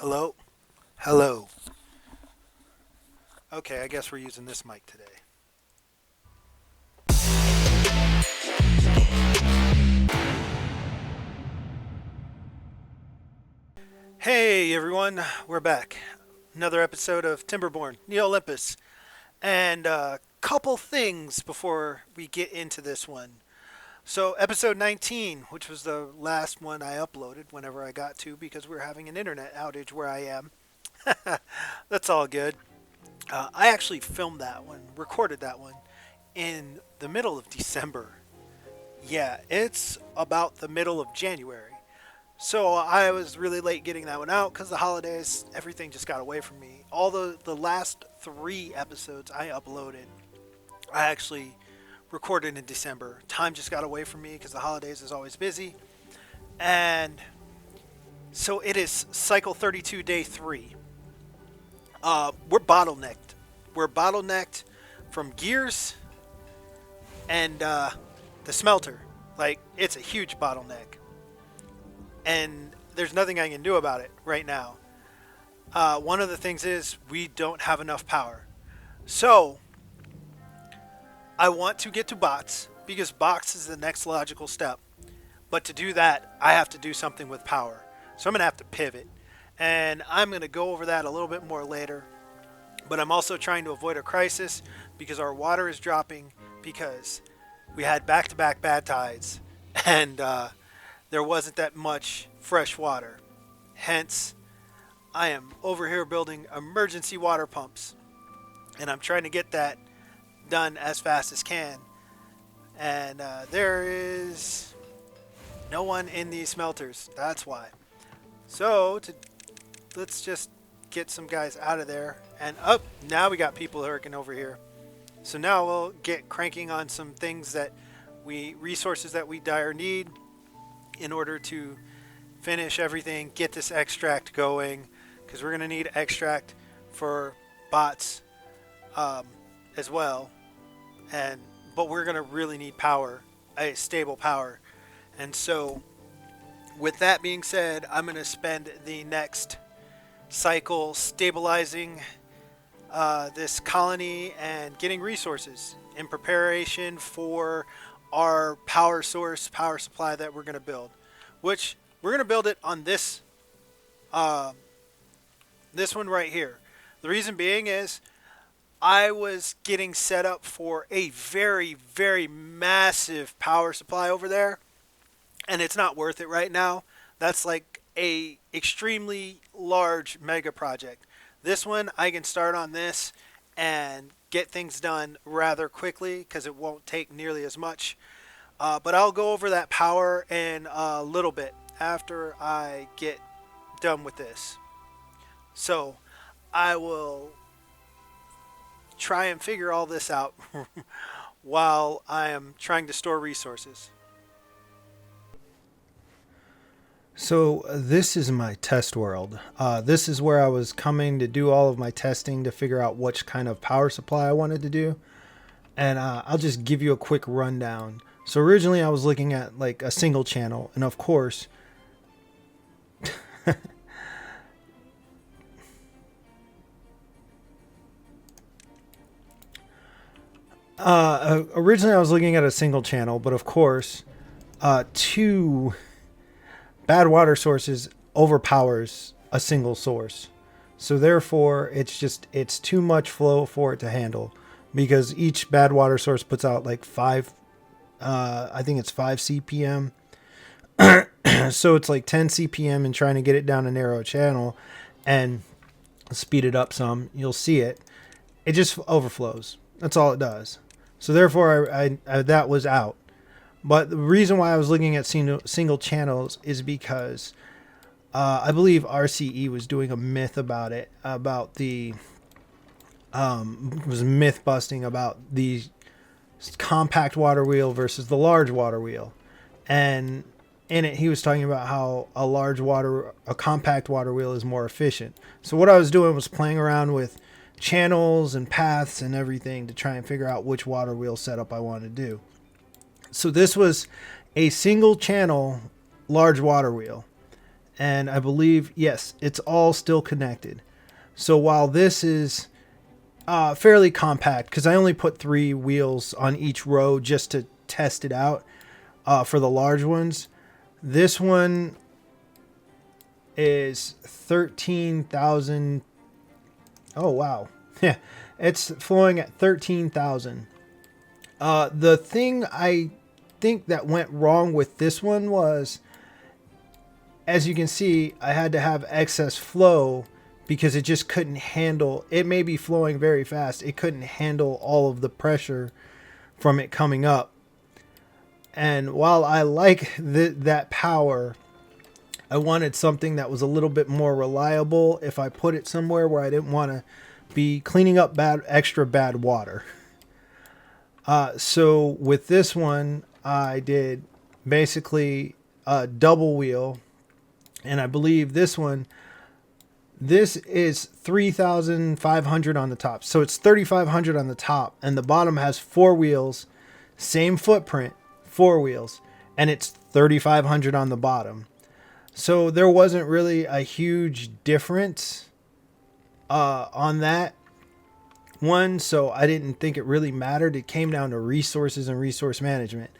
Hello? Hello. Okay, I guess we're using this mic today. Hey everyone, we're back. Another episode of Timberborn, Neo Olympus. And a couple things before we get into this one. So, episode 19, which was the last one I uploaded whenever I got to because we are having an internet outage where I am. That's all good. I actually filmed that one, recorded that one in the middle of December. Yeah, it's about the middle of January. So I was really late getting that one out because the holidays, everything just got away from me. All the last three episodes I uploaded, I actually recorded in December. Time just got away from me because the holidays is always busy. And so it is cycle 32, day 3. We're bottlenecked. We're bottlenecked from gears and the smelter. Like, it's a huge bottleneck. And there's nothing I can do about it right now. One of the things is we don't have enough power. So, I want to get to bots because bots is the next logical step. But to do that, I have to do something with power. So I'm going to have to pivot. And I'm going to go over that a little bit more later. But I'm also trying to avoid a crisis because our water is dropping because we had back-to-back bad tides. And there wasn't that much fresh water. Hence, I am over here building emergency water pumps. And I'm trying to get that done as fast as can. And there is no one in these smelters. That's why. So, let's just get some guys out of there. And up, now we got people working over here. So now we'll get cranking on some things that resources that we dire need in order to finish everything, get this extract going, because we're going to need extract for bots as well. But we're going to really need power, a stable power. And so with that being said, I'm going to spend the next cycle stabilizing this colony and getting resources in preparation for our power source, power supply that we're going to build, which we're going to build it on this one right here. The reason being is I was getting set up for a very, very massive power supply over there, and it's not worth it right now. That's like a extremely large mega project. This one, I can start on this and get things done rather quickly because it won't take nearly as much. But I'll go over that power in a little bit after I get done with this. So I will try and figure all this out while I am trying to store resources. So this is my test world. This is where I was coming to do all of my testing to figure out which kind of power supply I wanted to do. And I'll just give you a quick rundown. So originally I was looking at like a single channel, and of course originally I was looking at a single channel, but of course two bad water sources overpowers a single source. So therefore it's too much flow for it to handle, because each bad water source puts out like 5 CPM. So it's like 10 CPM, and trying to get it down a narrow channel and speed it up some, you'll see it just overflows. That's all it does. So therefore I that was out. But the reason why I was looking at single channels is because I believe RCE was doing a myth about it, about the was myth busting about the compact water wheel versus the large water wheel. And in it, he was talking about how a compact water wheel is more efficient. So what I was doing was playing around with channels and paths and everything to try and figure out which water wheel setup I wanted to do. So this was a single channel large water wheel. And I believe, yes, it's all still connected. So while this is fairly compact, because I only put 3 wheels on each row just to test it out for the large ones. This one is 13,000. Oh, wow. Yeah, it's flowing at 13,000. The thing I think that went wrong with this one was, as you can see, I had to have excess flow because it just couldn't handle. It may be flowing very fast. It couldn't handle all of the pressure from it coming up. And while I like that power, I wanted something that was a little bit more reliable if I put it somewhere where I didn't want to be cleaning up extra bad water. So with this one, I did basically a double wheel. And I believe this is 3,500 on the top. So it's 3,500 on the top. And the bottom has 4 wheels. Same footprint, 4 wheels. And it's 3,500 on the bottom. So there wasn't really a huge difference on that one. So I didn't think it really mattered. It came down to resources and resource management.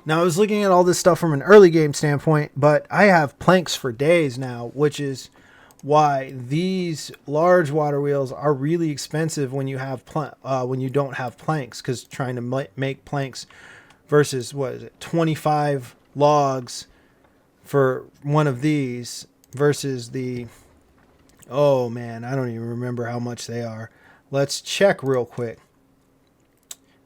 Now, I was looking at all this stuff from an early game standpoint, but I have planks for days now, which is why these large water wheels are really expensive when you have when you don't have planks, because trying to make planks versus, 25 logs for one of these versus oh man, I don't even remember how much they are. Let's check real quick.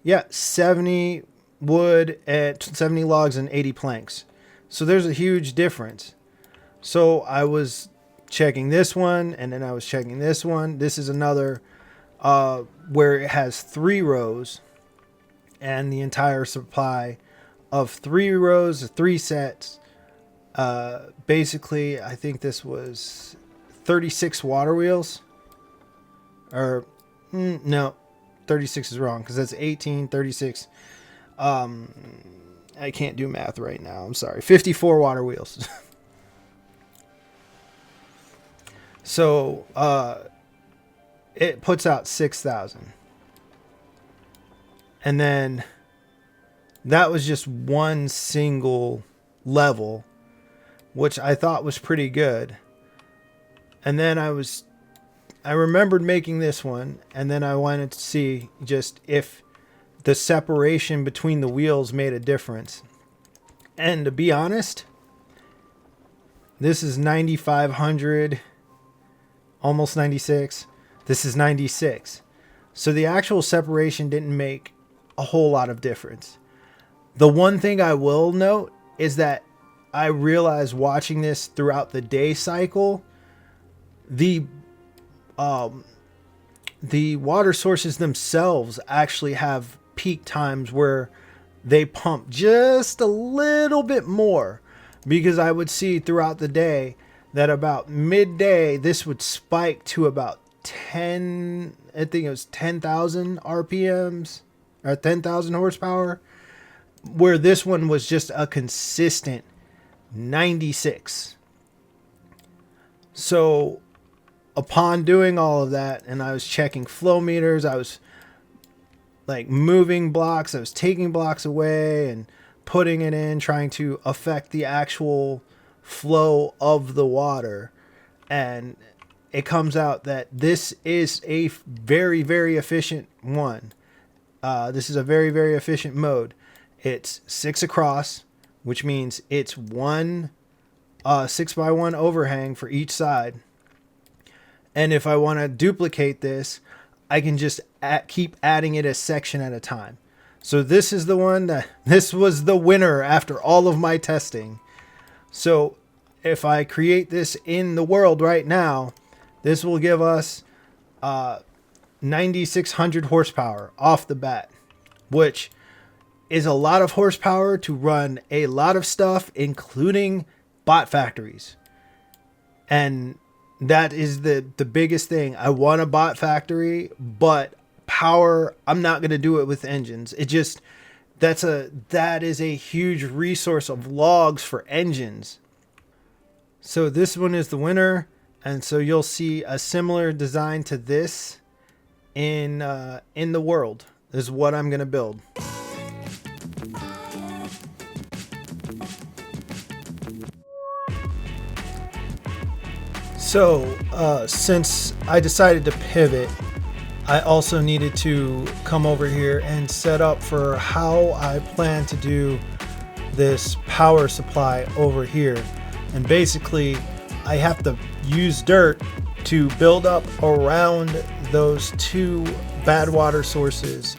Yeah, 70 wood at 70 logs and 80 planks. So there's a huge difference. So I was checking this one, and then I was checking this one. This is another where it has 3 rows and the entire supply of 3 rows, 3 sets. Basically, I think this was 36 water wheels. Or no, 36 is wrong because that's 18, 36. I can't do math right now. I'm sorry. 54 water wheels. So, it puts out 6,000. And then that was just one single level, which I thought was pretty good. And then I remembered making this one, and then I wanted to see just if the separation between the wheels made a difference. And to be honest, this is 9,500, almost 96. This is 96. So the actual separation didn't make a whole lot of difference. The one thing I will note is that I realized watching this throughout the day cycle, the water sources themselves actually have peak times where they pump just a little bit more, because I would see throughout the day that about midday this would spike to about 10, I think it was 10,000 RPMs or 10,000 horsepower, where this one was just a consistent 96. So upon doing all of that, and I was checking flow meters, I was like moving blocks, I was taking blocks away and putting it in, trying to affect the actual flow of the water. And it comes out that this is a very, very efficient one. This is a very, very efficient mode. It's 6 across, which means it's one 6x1 overhang for each side. And if I want to duplicate this, I can just keep adding it a section at a time. So this is the one this was the winner after all of my testing. So if I create this in the world right now, this will give us 9,600 horsepower off the bat, which is a lot of horsepower to run a lot of stuff, including bot factories. And that is the biggest thing. I want a bot factory, but power, I'm not going to do it with engines. That is a huge resource of logs for engines. So this one is the winner, and so you'll see a similar design to this in the world. This is what I'm gonna build. So since I decided to pivot, I also needed to come over here and set up for how I plan to do this power supply over here. And basically I have to use dirt to build up around those two bad water sources.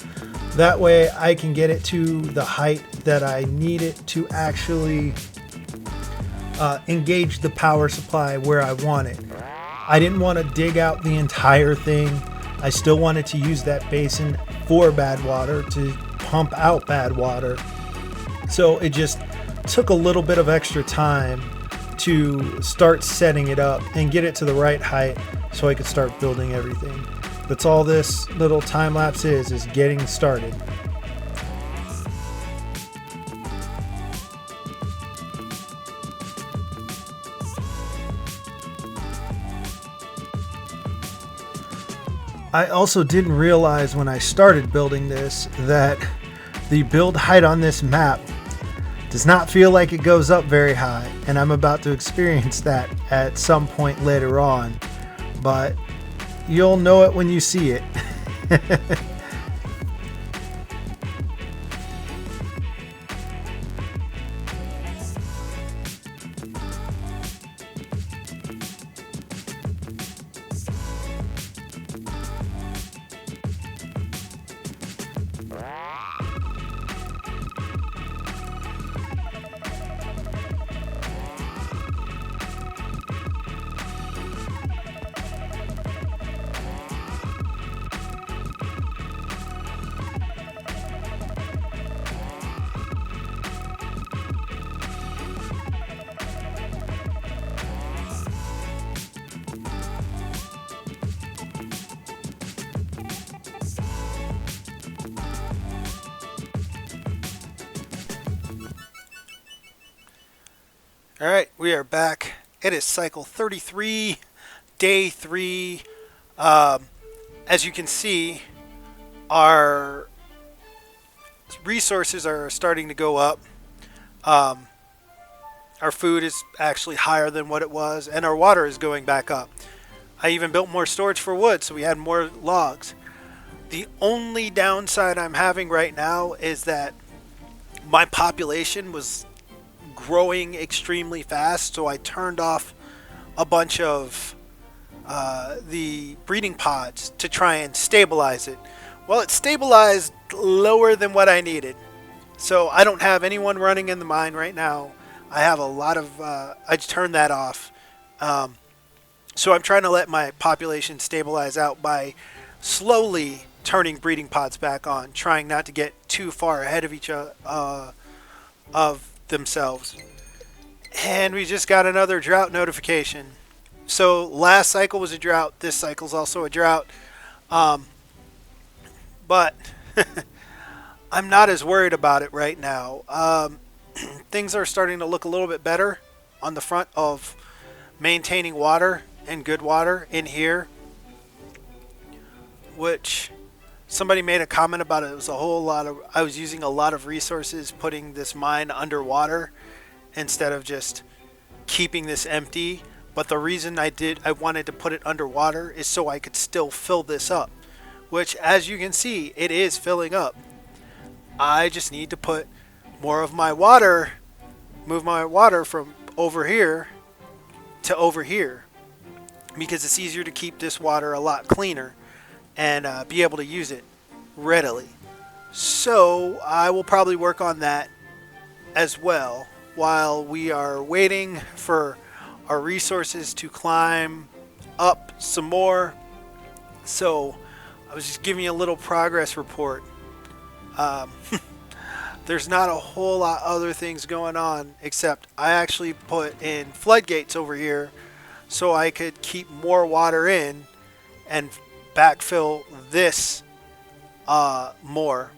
That way I can get it to the height that I need it to actually engage the power supply where I want it. I didn't want to dig out the entire thing. I still wanted to use that basin for bad water to pump out bad water. So it just took a little bit of extra time to start setting it up and get it to the right height so I could start building everything. That's all this little time lapse is getting started. I also didn't realize when I started building this that the build height on this map does not feel like it goes up very high, and I'm about to experience that at some point later on, but you'll know it when you see it. All right, we are back. It is cycle 33, day 3. As you can see, our resources are starting to go up. Our food is actually higher than what it was, and our water is going back up. I even built more storage for wood, so we had more logs. The only downside I'm having right now is that my population was growing extremely fast, so I turned off a bunch of the breeding pods to try and stabilize it. Well, it stabilized lower than what I needed, so I don't have anyone running in the mine right now. I have a lot of I turned that off, so I'm trying to let my population stabilize out by slowly turning breeding pods back on, trying not to get too far ahead of each other of themselves. And we just got another drought notification. So last cycle was a drought, this cycle is also a drought, but I'm not as worried about it right now. Things are starting to look a little bit better on the front of maintaining water and good water in here, which somebody made a comment about it. It was a whole lot of, I was using a lot of resources putting this mine underwater instead of just keeping this empty. But the reason I wanted to put it underwater is so I could still fill this up, which, as you can see, it is filling up. I just need to put more of my water, move my water from over here to over here, because it's easier to keep this water a lot cleaner and be able to use it readily. So I will probably work on that as well while we are waiting for our resources to climb up some more. So I was just giving you a little progress report. There's not a whole lot other things going on, except I actually put in floodgates over here so I could keep more water in and backfill this more,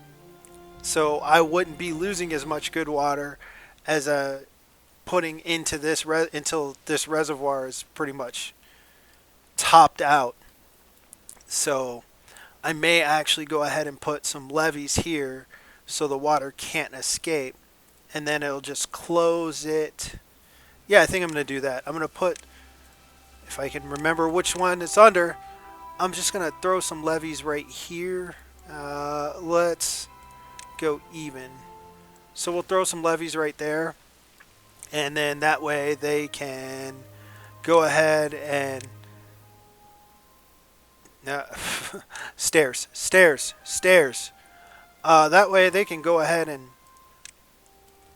so I wouldn't be losing as much good water as putting into this until this reservoir is pretty much topped out. So I may actually go ahead and put some levees here so the water can't escape, and then it'll just close it. Yeah, I think I'm going to do that. I'm going to put, if I can remember which one it's under, I'm just going to throw some levees right here. Let's go even. So we'll throw some levees right there, and then that way they can go ahead and stairs. That way they can go ahead and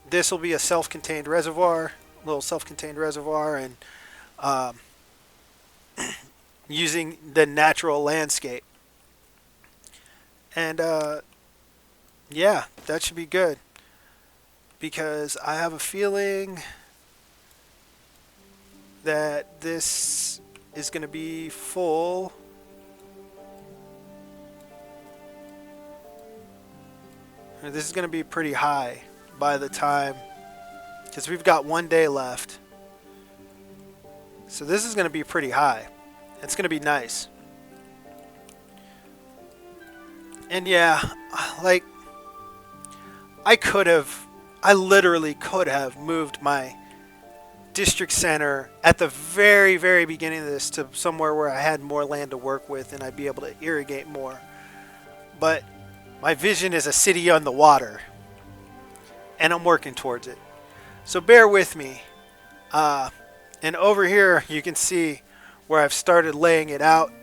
this will be a self-contained reservoir, little self-contained reservoir, and using the natural landscape. And yeah, that should be good, because I have a feeling that this is going to be full. This is going to be pretty high by the time, because we've got 1 day left. So this is going to be pretty high. It's going to be nice. And yeah, like, I literally could have moved my district center at the very, very beginning of this to somewhere where I had more land to work with and I'd be able to irrigate more. But my vision is a city on the water, and I'm working towards it. So bear with me. And over here you can see where I've started laying it out.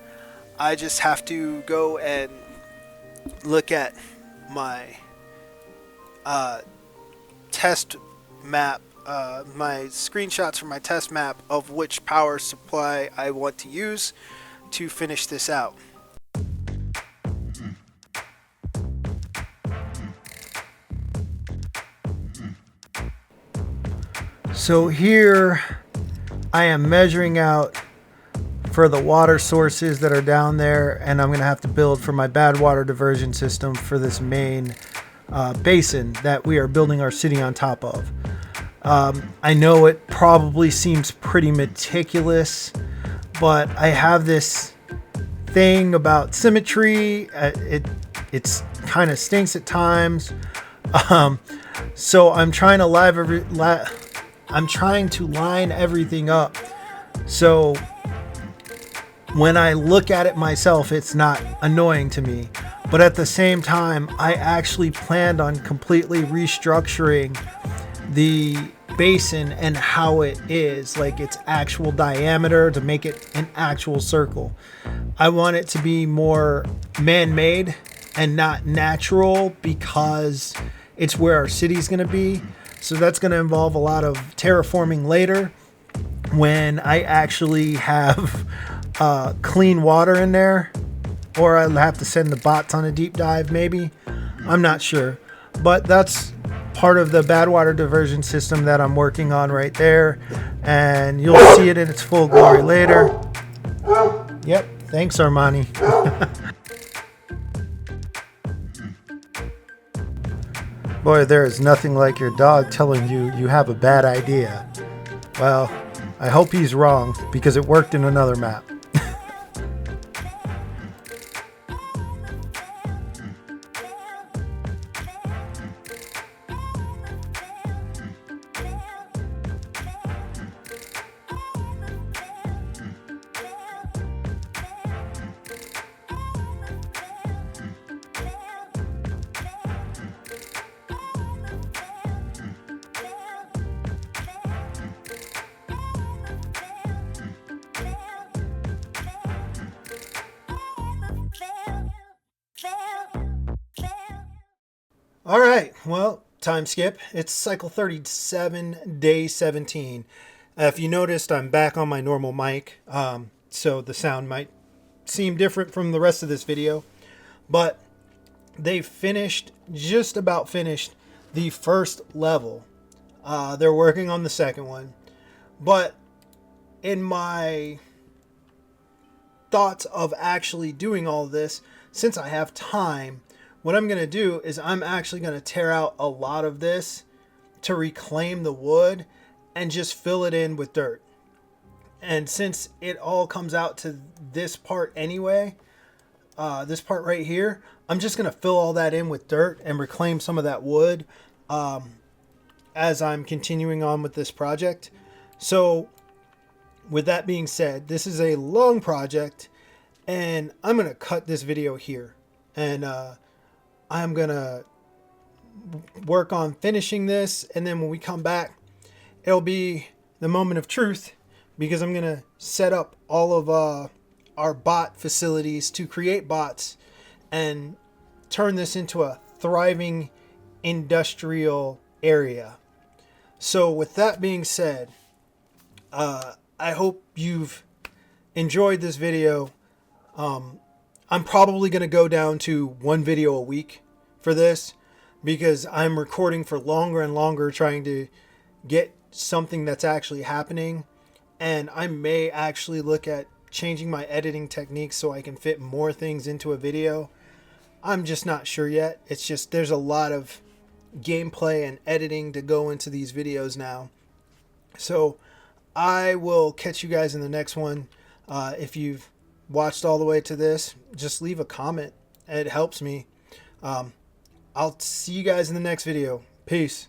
I just have to go and look at my test map, my screenshots from my test map of which power supply I want to use to finish this out. So here I am measuring out for the water sources that are down there, and I'm going to have to build for my bad water diversion system for this main basin that we are building our city on top of. I know it probably seems pretty meticulous, but I have this thing about symmetry. It's kind of stinks at times. So I'm trying to line everything up. So when I look at it myself, it's not annoying to me. But at the same time, I actually planned on completely restructuring the basin and how it is, like its actual diameter, to make it an actual circle. I want it to be more man-made and not natural, because it's where our city's going to be. So that's going to involve a lot of terraforming later when I actually have clean water in there, or I'll have to send the bots on a deep dive maybe. I'm not sure, but that's part of the bad water diversion system that I'm working on right there, and you'll see it in its full glory later. Yep, thanks Armani. Boy, there is nothing like your dog telling you you have a bad idea. Well, I hope he's wrong, because it worked in another map. All right, well, time skip. It's cycle 37, day 17. If you noticed, I'm back on my normal mic, so the sound might seem different from the rest of this video. But they just about finished the first level. They're working on the second one. But in my thoughts of actually doing all this, since I have time, what I'm going to do is I'm actually going to tear out a lot of this to reclaim the wood and just fill it in with dirt. And since it all comes out to this part anyway, this part right here, I'm just going to fill all that in with dirt and reclaim some of that wood as I'm continuing on with this project. So with that being said, this is a long project, and I'm going to cut this video here. And I'm going to work on finishing this, and then when we come back, it'll be the moment of truth, because I'm going to set up all of our bot facilities to create bots and turn this into a thriving industrial area. So with that being said, I hope you've enjoyed this video. I'm probably going to go down to one video a week for this, because I'm recording for longer and longer trying to get something that's actually happening. And I may actually look at changing my editing techniques so I can fit more things into a video. I'm just not sure yet. It's just there's a lot of gameplay and editing to go into these videos now. So I will catch you guys in the next one. If you've watched all the way to this, just leave a comment. It helps me. I'll see you guys in the next video. Peace.